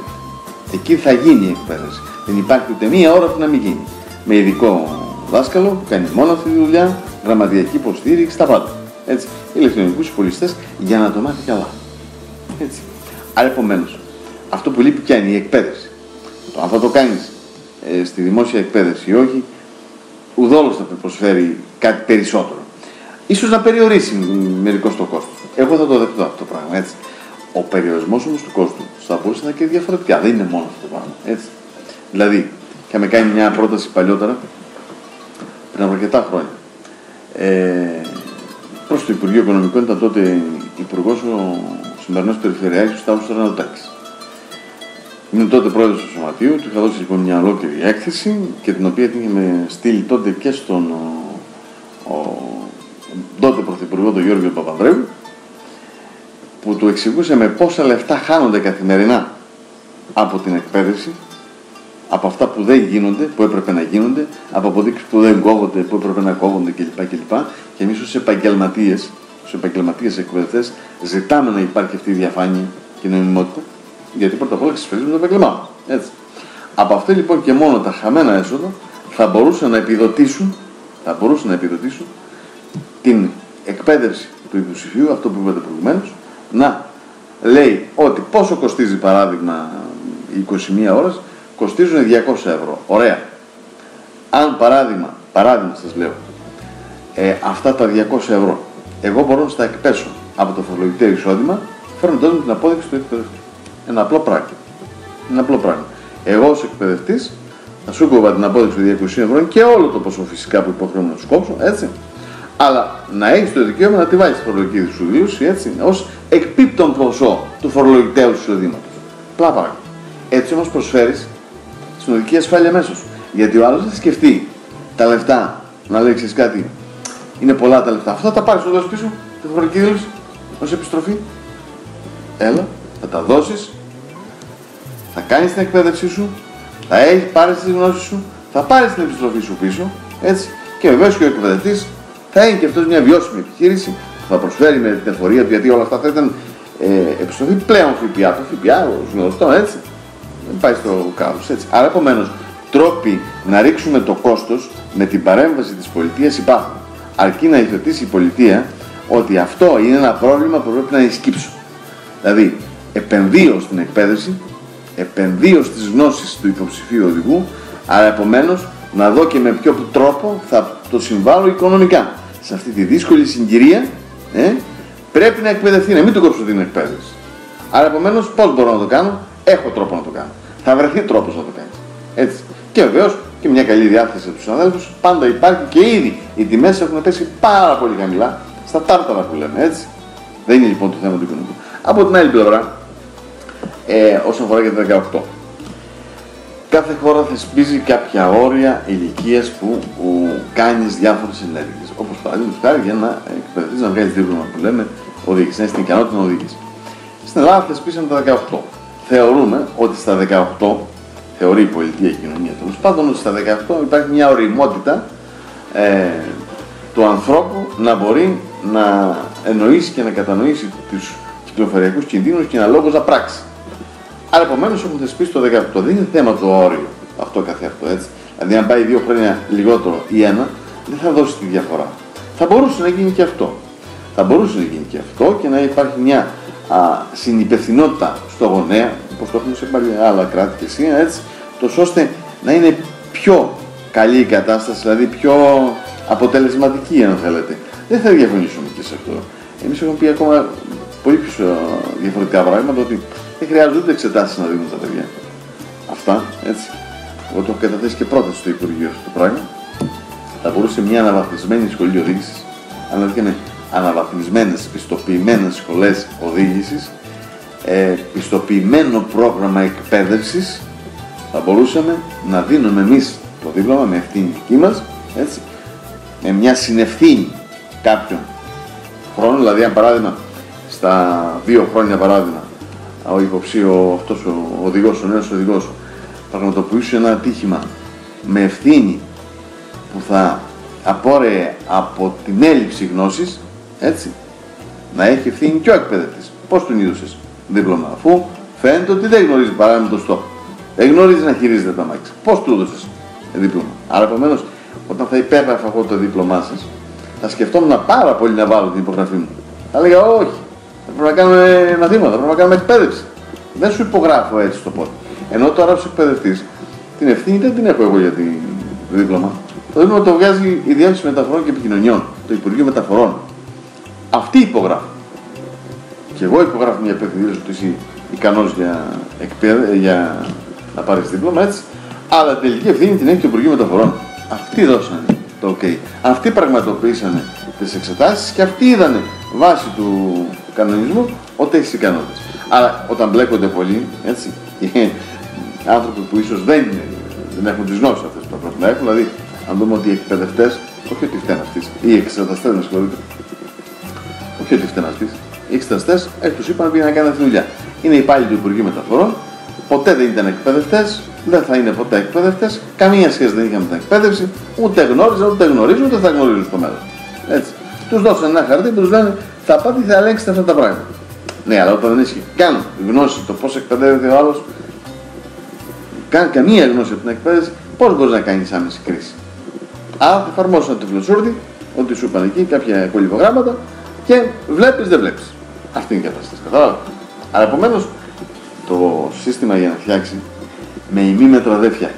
Speaker 3: Εκεί θα γίνει η εκπαίδευση. Δεν υπάρχει ούτε μία ώρα που να μην γίνει. Με ειδικό δάσκαλο που κάνει μόνο αυτή τη δουλειά, γραμματιακή υποστήριξη, τα πάντα. Έτσι. Ηλεκτρονικούς υπολογιστές για να το μάθει καλά. Έτσι. Άρα επομένως, αυτό που λείπει ποια είναι η εκπαίδευση. Το αν θα το κάνεις στη δημόσια εκπαίδευση ή όχι, ουδόλως θα προσφέρει κάτι περισσότερο. Ίσως να περιορίσει μερικώς το κόστος. Εγώ θα το δεχτώ αυτό το πράγμα. Έτσι. Ο περιορισμός όμως του κόστου θα μπορούσε να είναι και διαφορετικά. Δεν είναι μόνο αυτό το πράγμα. Έτσι. Δηλαδή, είχαμε κάνει μια πρόταση παλιότερα, πριν από αρκετά χρόνια. Προς το Υπουργείο Οικονομικών ήταν τότε υπουργός ο σημερινός Περιφερειάρχης, ο Σταύρος Ρανοτάκης. Ήμουν τότε πρόεδρος του Σωματείου, του είχα δώσει λοιπόν μια ολόκληρη έκθεση και την οποία την είχαμε στείλει τότε και στον τότε Πρωθυπουργό τον Γιώργο Παπανδρέου, που του εξηγούσε με πόσα λεφτά χάνονται καθημερινά από την εκπαίδευση, από αυτά που δεν γίνονται, που έπρεπε να γίνονται, από αποδείξεις που δεν κόβονται, που έπρεπε να κόβονται κλπ. Και εμείς ως επαγγελματίες εκπαιδευτές ζητάμε να υπάρχει αυτή η διαφάνεια και η νομιμότητα, γιατί πρώτα απ' όλα εξασφαλίζουμε το επαγγελμά. Έτσι. Από αυτό λοιπόν και μόνο τα χαμένα έσοδα θα μπορούσαν να επιδοτήσουν την εκπαίδευση του υποψηφίου, αυτό που είπατε προηγουμένως, να λέει ότι πόσο κοστίζει παράδειγμα οι 21 ώρες, κοστίζουν 200 ευρώ. Ωραία. Αν παράδειγμα σας λέω, αυτά τα 200 ευρώ, εγώ μπορώ να στα εκπέσω από το φορολογητέο εισόδημα, φέρνοντας μου την απόδειξη του εκπαιδευτή. Ένα απλό πράγμα. Εγώ ως εκπαιδευτής θα σου κόβα την απόδειξη του 200 ευρώ και όλο το ποσό φυσικά που υποχρεώνω να σου κόψω, έτσι. Αλλά να έχεις το δικαίωμα να τη βάλεις στη φορολογική σου δήλωση, έτσι, ως εκπίπτον ποσό του φορολογητέου εισοδήματος. Απλά πράγμα. Έτσι όμως προσφέρεις στην οδική ασφάλεια μέσα σου. Γιατί ο άλλος θα σκεφτεί τα λεφτά, να λέει ξέρεις κάτι, είναι πολλά τα λεφτά. Αυτά θα τα πάρεις εδώ πίσω, τη φορολογική δήλωση, ως επιστροφή. Έλα, θα τα δώσεις, θα κάνεις την εκπαίδευσή σου, θα πάρεις τις γνώσεις σου, θα πάρεις την επιστροφή σου πίσω, έτσι, και βεβαίως και ο εκπαιδευτής θα είναι και αυτός μια βιώσιμη επιχείρηση που θα προσφέρει με την εφορία του, γιατί όλα αυτά θα ήταν επιστροφή πλέον ΦΠΑ. Το ΦΠΑ, γνωστό, έτσι, δεν πάει στο κάδος, έτσι. Άρα, επομένως, τρόποι να ρίξουμε το κόστος με την παρέμβαση της πολιτείας υπάρχουν. Αρκεί να υιοθετήσει η πολιτεία ότι αυτό είναι ένα πρόβλημα που πρέπει να εσκύψω. Δηλαδή, επενδύω στην εκπαίδευση, επενδύω στις γνώσεις του υποψηφίου οδηγού, άρα επομένως να δω και με ποιο τρόπο θα το συμβάλλω οικονομικά. Σε αυτή τη δύσκολη συγκυρία πρέπει να εκπαιδευτεί, να μην του κόψω την εκπαίδευση. Άρα επομένως πώς μπορώ να το κάνω, έχω τρόπο να το κάνω. Θα βρεθεί τρόπος να το κάνεις. Έτσι. Και βεβαίως και μια καλή διάθεση από τους αδέλφους πάντα υπάρχει και ήδη οι τιμές έχουν πέσει πάρα πολύ χαμηλά στα τάρταρα που λέμε. Έτσι. Δεν είναι λοιπόν το θέμα του οικονομικού. Από την άλλη πλευρά, όσον αφορά για τα 18. Κάθε χώρα θεσπίζει κάποια όρια ηλικίας που κάνεις διάφορες ενέργειες. Όπως παραδείγματος χάρη για να εκπαιδευτείς να βγάλεις δίπλωμα που λέμε οδήγηση, να έχει την ικανότητα να οδηγείς. Στην Ελλάδα θεσπίσαμε τα 18. Θεωρούμε ότι στα 18, θεωρεί η πολιτεία και η κοινωνία τέλος πάντων, ότι στα 18 υπάρχει μια ωριμότητα του ανθρώπου να μπορεί να εννοήσει και να κατανοήσει τους κυκλοφοριακούς κινδύνους και αναλόγως να πράξει. Άρα, επομένως, έχουν θεσπίσει το 18. Δεν είναι θέμα το όριο αυτό καθεαυτό, έτσι. Δηλαδή, αν πάει 2 χρόνια λιγότερο ή 1, δεν θα δώσει τη διαφορά. Θα μπορούσε να γίνει και αυτό. Θα μπορούσε να γίνει και αυτό και να υπάρχει μια συνυπευθυνότητα στο γονέα, όπως το έχουμε σε άλλα κράτη και εσύ, έτσι, τόσο ώστε να είναι πιο καλή η κατάσταση, δηλαδή πιο αποτελεσματική, αν θέλετε. Δεν θα διαφωνήσουμε και σε αυτό. Εμείς έχουμε πει ακόμα πολύ πιο διαφορετικά πράγματα, ότι δεν χρειάζονται ούτε εξετάσεις να δίνουν τα παιδιά. Αυτά, έτσι. Εγώ το έχω καταθέσει και πρόταση στο Υπουργείο αυτό το πράγμα. Θα μπορούσε μια αναβαθμισμένη σχολή οδήγησης, αν δηλαδή αναβαθμισμένες, πιστοποιημένες σχολές οδήγησης, πιστοποιημένο πρόγραμμα εκπαίδευσης, θα μπορούσαμε να δίνουμε εμείς το δίπλωμα με ευθύνη δική μας, έτσι, με μια συνευθύνη κάποιων χρόνων, δηλαδή αν παράδειγμα στα 2 χρόνια παράδειγμα αυτός ο οδηγός, ο νέος οδηγός πραγματοποιούσε ένα ατύχημα με ευθύνη που θα απόρρεε από την έλλειψη γνώσης, έτσι, να έχει ευθύνη και ο εκπαιδευτής. Πώς τον είδωσες δίπλωμα, αφού φαίνεται ότι δεν γνωρίζει παράδειγμα το στόχο, δεν γνωρίζει να χειρίζεται τα μάξι. Πώς του έδωσες δίπλωμα? Άρα, επομένως, όταν θα υπέγραφα εγώ το δίπλωμά σας, θα σκεφτόμουν πάρα πολύ να βάλω την υπογραφή μου. Θα έλεγα όχι, θα πρέπει να κάνουμε μαθήματα, θα πρέπει να κάνουμε εκπαίδευση. Δεν σου υπογράφω έτσι στο πόδι. Ενώ τώρα ως εκπαιδευτής την ευθύνη δεν την έχω εγώ για το δίπλωμα. Το δίπλωμα το βγάζει η Διεύθυνση Μεταφορών και Επικοινωνιών, το Υπουργείο Μεταφορών. Αυτή υπογράφει. Και εγώ υπογράφω μια επεκδήλωση ότι είσαι ικανός για να πάρεις δίπλωμα, έτσι. Αλλά τελική ευθύνη την έχει το Υπουργείο Μεταφορών. Αυτοί δώσανε το OK. Αυτοί πραγματοποιήσανε τις εξετάσεις και αυτοί είδανε βάσει του κανονισμού ότι έχεις ικανότητες. Άρα όταν μπλέκονται πολλοί, έτσι, άνθρωποι που ίσως δεν έχουν τις γνώσεις αυτές που πρέπει να έχουν, δηλαδή αν δούμε ότι οι εκπαιδευτές, όχι ότι φταίνουν αυτοί, οι εξεταστές, με συγχωρείτε, όχι ότι φταίνουν αυτοί, οι εξεταστές τους είπαν να πήγαν να κάνουν τη δουλειά. Είναι υπάλληλοι του Υπουργείου Μεταφορών, ποτέ δεν ήταν εκπαιδευτές, δεν θα είναι ποτέ εκπαιδευτές, καμία σχέση δεν είχαν με την εκπαίδευση, ούτε γνώριζαν, ούτε γνωρίζουν, ούτε θα γνωρίζουν στο μέλλον. Έτσι. Τους δώσαν ένα χαρτί και τους λένε θα πάτε, θα ελέγξετε αυτά τα πράγματα. Ναι, αλλά όταν δεν έχει καν γνώση το πώς εκπαιδεύεται ο άλλος, καν καμία γνώση από την εκπαίδευση, πώς μπορείς να κάνεις άμεση κρίση? Άρα θα εφαρμόσουν το φλεσούρδι, ότι σου είπαν εκεί κάποια κολυβογράμματα και βλέπεις, δεν βλέπεις. Αυτή είναι η κατάσταση. Κατάλαβα. Αλλά επομένως το σύστημα για να φτιάξει με ημίμετρα δεν φτιάχνει.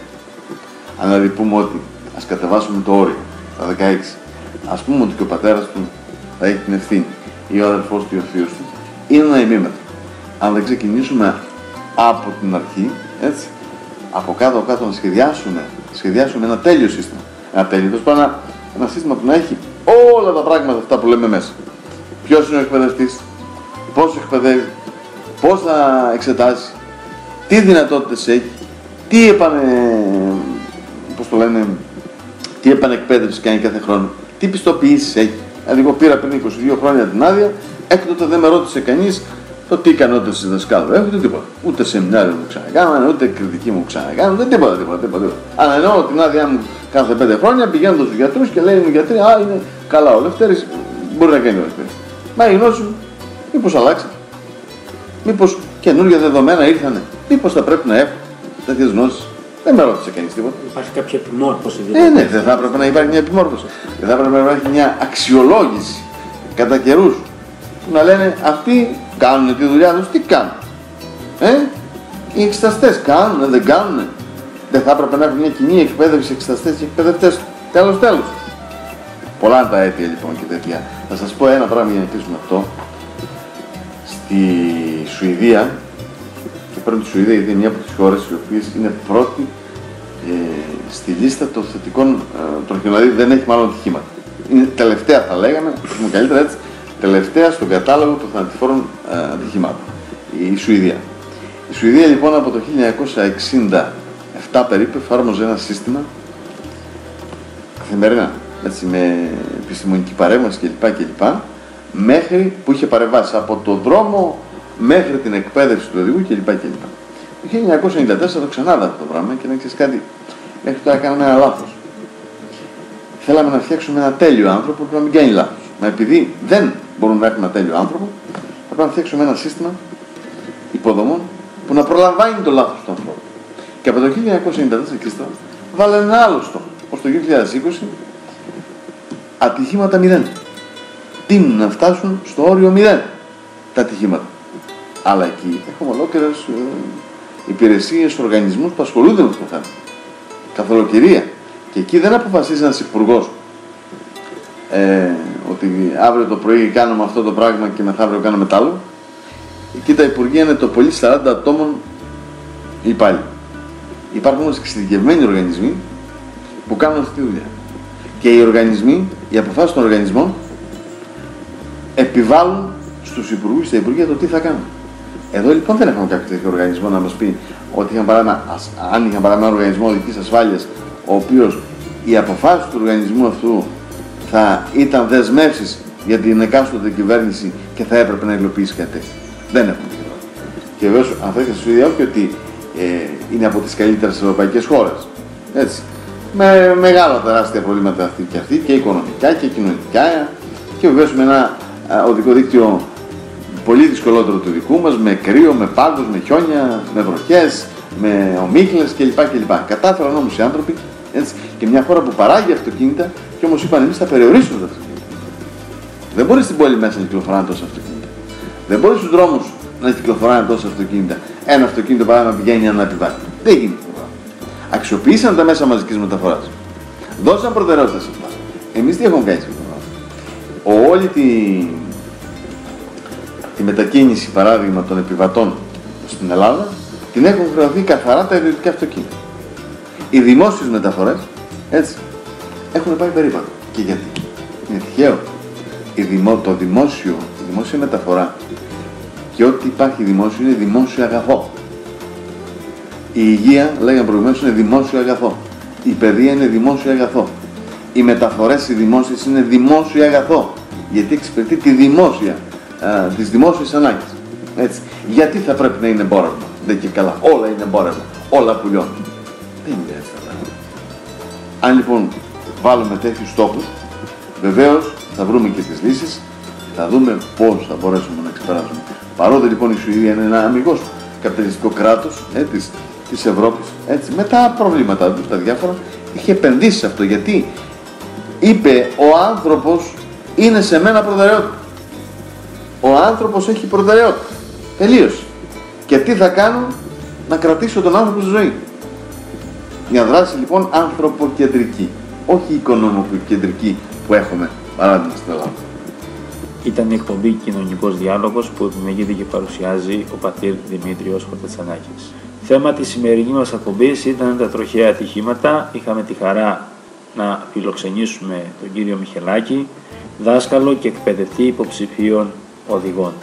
Speaker 3: Αν δηλαδή πούμε ότι ας κατεβάσουμε το όριο στα 16, ας πούμε ότι και ο πατέρας του θα έχει την ευθύνη ή ο αδερφός του ή ο θείος του, είναι ένα ημίμετρο. Αν δεν ξεκινήσουμε από την αρχή, έτσι, από κάτω-κάτω να σχεδιάσουμε ένα τέλειο σύστημα. Ένα τέλειο, ένα σύστημα που να έχει όλα τα πράγματα αυτά που λέμε μέσα. Ποιος είναι ο εκπαιδευτής, πώς εκπαιδεύει, πώς θα εξετάσει, τι δυνατότητες έχει, τι επανεκπαίδευση κάνει κάθε χρόνο, τι πιστοποιήσεις έχει. Δηλαδή, εγώ πήρα πριν 22 χρόνια την άδεια, έκτοτε δεν με ρώτησε κανείς το τι ικανότητες δασκάλου έχω, ούτε τίποτα. Ούτε σεμινάριο μου ξανακάνανε, ούτε κριτική μου ξανακάνανε, ούτε τίποτα. Αλλά εννοώ την άδειά μου κάθε 5 χρόνια πηγαίνω στους γιατρούς και λέει μου γιατροί, α, είναι καλά ο Λευτέρης, μπορεί να κάνει ο Λευτέρης. Μα η γνώση μου, μήπως αλλάξει, μήπως καινούργια δεδομένα ήρθανε, μήπως θα πρέπει να έχω τέτοιες γνώσεις. Δεν με ρώτησε κανείς τίποτα.
Speaker 2: Υπάρχει κάποια επιμόρφωση
Speaker 3: δηλαδή. Ναι, δεν θα έπρεπε να υπάρχει μια επιμόρφωση. Δεν θα έπρεπε να υπάρχει μια αξιολόγηση κατά καιρούς. Να λένε αυτοί κάνουν τη δουλειά τους, τι κάνουν. Οι εξεταστές κάνουν, δεν κάνουν. Δεν θα έπρεπε να έχουν μια κοινή εκπαίδευση εξεταστές και εκπαιδευτές. Τέλος. Πολλά είναι τα αίτια λοιπόν και τέτοια. Θα σας πω ένα πράγμα για να κλείσουμε αυτό. Στη Σουηδία, και παίρνω τη Σουηδία γιατί είναι μια από τις χώρες οι οποίες είναι πρώτη στη λίστα των θετικών τροχιών, δηλαδή δεν έχει μάλλον ατυχήματα. Είναι τελευταία θα λέγαμε, έχουμε καλύτερα έτσι, τελευταία στον κατάλογο των θανατηφόρων ατυχημάτων. Η Σουηδία. Η Σουηδία λοιπόν από το 1967 περίπου εφάρμοζε ένα σύστημα καθημερινά, έτσι, με επιστημονική παρέμβαση κλπ. Μέχρι που είχε παρεμβάσει από τον δρόμο μέχρι την εκπαίδευση του οδηγού κλπ. Το 1994 το ξανάδαμε το πράγμα και να ξέρεις κάτι, μέχρι τώρα κάναμε ένα λάθος. Θέλαμε να φτιάξουμε ένα τέλειο άνθρωπο που να μην κάνει λάθος. Μα επειδή δεν μπορούμε να έχουμε ένα τέλειο άνθρωπο, θα πρέπει να φτιάξουμε ένα σύστημα υποδομών που να προλαμβάνει το λάθος του ανθρώπου. Και από το 1994 και ύστερα βάλε ένα άλλο στόχο. Ως το 2020 ατυχήματα 0. Τείνουν να φτάσουν στο όριο 0 τα ατυχήματα. Αλλά εκεί έχουμε ολόκληρες υπηρεσίες, οργανισμούς που ασχολούνται με αυτό το θέμα. Καθ' ολοκληρία. Και εκεί δεν αποφασίζει ένας υπουργός ότι αύριο το πρωί κάνουμε αυτό το πράγμα και μεθαύριο κάνουμε τ' άλλο. Εκεί τα υπουργεία είναι το πολύ 40 ατόμων υπάλληλοι. Υπάρχουν όμως εξειδικευμένοι οργανισμοί που κάνουν αυτή τη δουλειά. Και οι οργανισμοί, οι αποφάσεις των οργανισμών επιβάλλουν στους υπουργούς, στα υπουργεία το τι θα κάνουν. Εδώ λοιπόν δεν έχουμε κάποιο τέτοιο οργανισμό να μας πει ότι αν είχαν παράδειγμα ένα οργανισμό οδικής ασφάλειας, ο οποίος οι αποφάσεις του οργανισμού αυτού θα ήταν δεσμεύσεις για την εκάστοτε κυβέρνηση και θα έπρεπε να υλοποιήσει κάτι τέτοιο. Δεν έχουμε. Και βεβαίως αυτό έχει στη όχι ότι είναι από τις καλύτερες ευρωπαϊκές χώρες. Έτσι. Με μεγάλα τεράστια προβλήματα αυτή και οικονομικά και κοινωνικά και βεβαίως με ένα οδικό δίκτυο πολύ δυσκολότερο του δικού μας, με κρύο, με πάγκους, με χιόνια, με βροχές, με ομίχλες κλπ. Κατάφεραν όμως οι άνθρωποι, έτσι, και μια χώρα που παράγει αυτοκίνητα και όμως είπαν εμείς θα περιορίσουμε τα αυτοκίνητα. Δεν μπορεί στην πόλη μέσα να κυκλοφοράνε τόσα αυτοκίνητα. Δεν μπορεί στους δρόμους να κυκλοφοράνε τόσα αυτοκίνητα. Ένα αυτοκίνητο παράδειγμα πηγαίνει ένα επιβάτη. Δεν γίνεται. Αξιοποίησαν τα μέσα μαζικής μεταφοράς. Δώσαν προτεραιότητα σε αυτά. Εμείς τι έχουμε κάνει σε αυτό? Όλη τη μετακίνηση, παράδειγμα, των επιβατών στην Ελλάδα την έχουν χρεωθεί καθαρά τα ιδιωτικά αυτοκίνητα. Οι δημόσιες μεταφορές, έτσι, έχουν πάει περίπατο. Και γιατί? Είναι τυχαίο. Η δημόσια μεταφορά και ό,τι υπάρχει δημόσιο είναι δημόσιο αγαθό. Η υγεία, λέγαμε προηγουμένως, είναι δημόσιο αγαθό. Η παιδεία είναι δημόσιο αγαθό. Οι μεταφορές οι δημόσιες είναι δημόσιο αγαθό. Γιατί εξυπηρετεί τις δημόσιες ανάγκες. Έτσι. Γιατί θα πρέπει να είναι εμπόρευμα? Δεν και καλά. Όλα είναι εμπόρευμα. Όλα πουλιώνουν. Δεν είναι έτσι. Αν λοιπόν βάλουμε τέτοιους στόχους, βεβαίως θα βρούμε και τις λύσεις, θα δούμε πώς θα μπορέσουμε να ξεπεράσουμε. Παρότι λοιπόν η Σουηδία είναι ένα αμιγώς καπιταλιστικό κράτος της Ευρώπης, έτσι, με τα προβλήματά του, τα διάφορα, είχε επενδύσει σε αυτό. Γιατί είπε ο άνθρωπος είναι σε μένα προτεραιότητα. Ο άνθρωπος έχει προτεραιότητα. Τελείωσε. Και τι θα κάνω? Να κρατήσω τον άνθρωπο στη ζωή. Μια δράση λοιπόν ανθρωποκεντρική, όχι οικονομοκεντρική που έχουμε παράδειγμα στην Ελλάδα.
Speaker 2: Ήταν η εκπομπή Κοινωνικός Διάλογος που επιμελείται και παρουσιάζει ο πατήρ Δημήτριος Φορτετσανάκης. Θέμα της σημερινής μας εκπομπής ήταν τα τροχαία ατυχήματα. Είχαμε τη χαρά να φιλοξενήσουμε τον κύριο Μιχελάκη, δάσκαλο και εκπαιδευτή υποψηφίων οδηγών.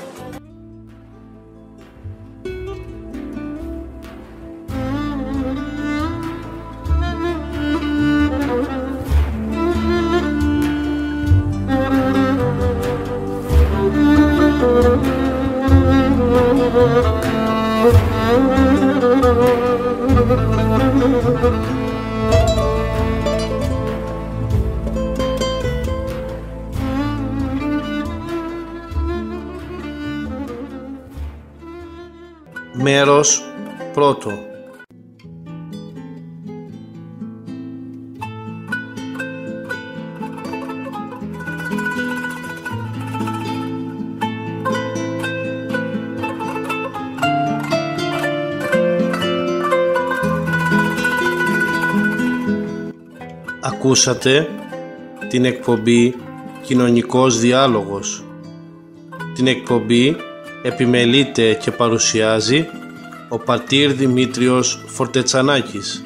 Speaker 1: Μέρος πρώτο. Ακούσατε την εκπομπή Κοινωνικός Διάλογος. Την εκπομπή επιμελείται και παρουσιάζει ο πατήρ Δημήτριος Φορτετσανάκης.